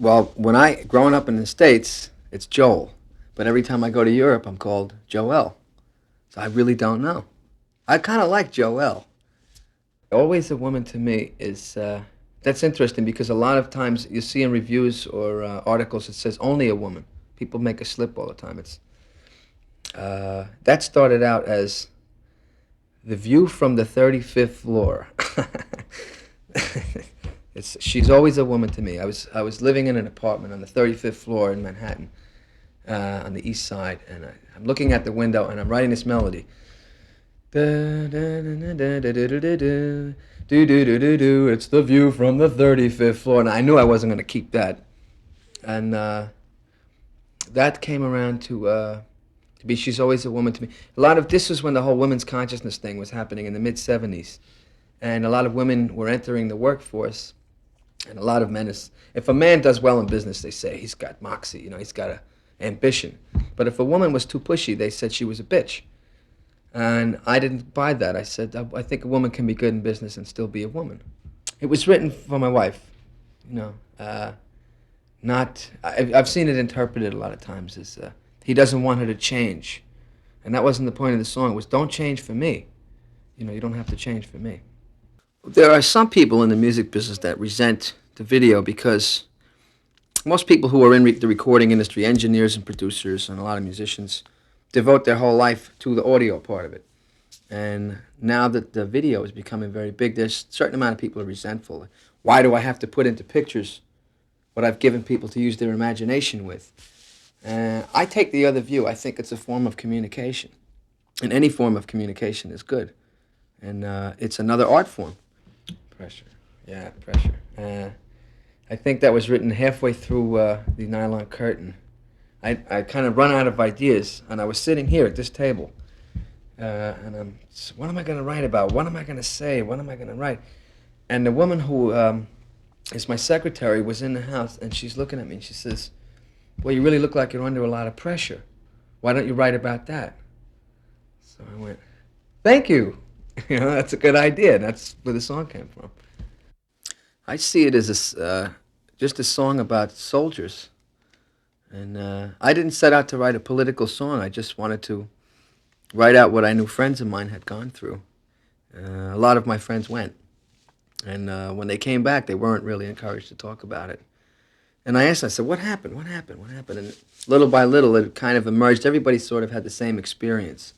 Well, growing up in the States, it's Joel. But every time I go to Europe, I'm called Joel. So I really don't know. I kind of like Joel. Always a woman to me is, that's interesting because a lot of times you see in reviews or articles it says only a woman. People make a slip all the time. That started out as the view from the 35th floor. She's always a woman to me. I was living in an apartment on the 35th floor in Manhattan, on the east side, and I'm looking at the window and I'm writing this melody. It's the view from the 35th floor, and I knew I wasn't going to keep that, and that came around to be She's Always a Woman to Me. A lot of this was when the whole women's consciousness thing was happening in the mid 70s, and a lot of women were entering the workforce. And a lot of men if a man does well in business, they say he's got moxie, he's got ambition. But if a woman was too pushy, they said she was a bitch. And I didn't buy that. I said, I think a woman can be good in business and still be a woman. It was written for my wife, I've seen it interpreted a lot of times as he doesn't want her to change. And that wasn't the point of the song. It was, don't change for me. You don't have to change for me. There are some people in the music business that resent the video because most people who are in the recording industry, engineers and producers and a lot of musicians, devote their whole life to the audio part of it. And now that the video is becoming very big, there's a certain amount of people who are resentful. Why do I have to put into pictures what I've given people to use their imagination with? I take the other view. I think it's a form of communication. And any form of communication is good. And it's another art form. Pressure. Yeah, Pressure. I think that was written halfway through the Nylon Curtain. I kind of run out of ideas, and I was sitting here at this table, and what am I going to write about? What am I going to say? What am I going to write? And the woman who is my secretary was in the house, and she's looking at me, and she says, well, you really look like you're under a lot of pressure. Why don't you write about that? So I went, thank you. That's a good idea. That's where the song came from. I see it as just a song about soldiers. And I didn't set out to write a political song. I just wanted to write out what I knew friends of mine had gone through. A lot of my friends went. And when they came back, they weren't really encouraged to talk about it. And I asked, I said, what happened? What happened? What happened? And little by little, it kind of emerged. Everybody sort of had the same experience.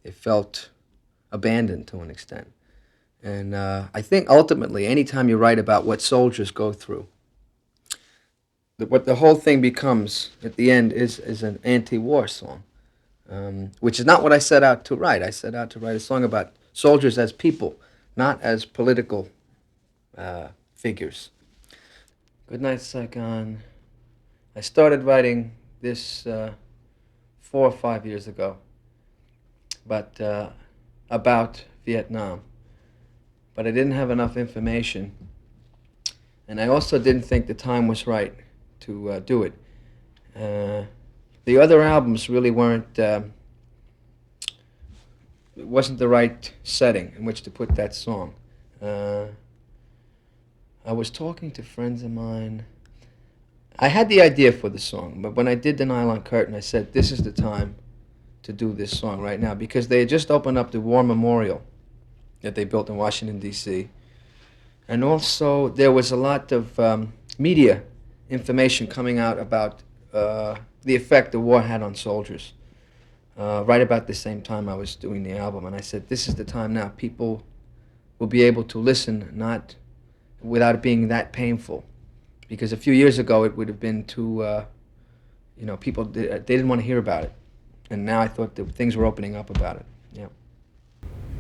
They felt abandoned to an extent. And I think ultimately, anytime you write about what soldiers go through, what the whole thing becomes at the end is an anti-war song, which is not what I set out to write. I set out to write a song about soldiers as people, not as political figures. Goodnight Saigon. I started writing this 4 or 5 years ago, but about Vietnam. But I didn't have enough information, and I also didn't think the time was right to do it. The other albums really weren't, it wasn't the right setting in which to put that song. I was talking to friends of mine. I had the idea for the song, but when I did the Nylon Curtain, I said, this is the time to do this song right now, because they had just opened up the War Memorial that they built in Washington, D.C. And also there was a lot of media information coming out about the effect the war had on soldiers. Right about the same time I was doing the album, and I said, this is the time now. People will be able to listen, not without it being that painful. Because a few years ago it would have been too, people, they didn't want to hear about it. And now I thought that things were opening up about it. Yeah.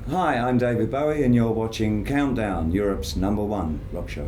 Hi, I'm David Bowie, and you're watching Countdown, Europe's #1 rock show.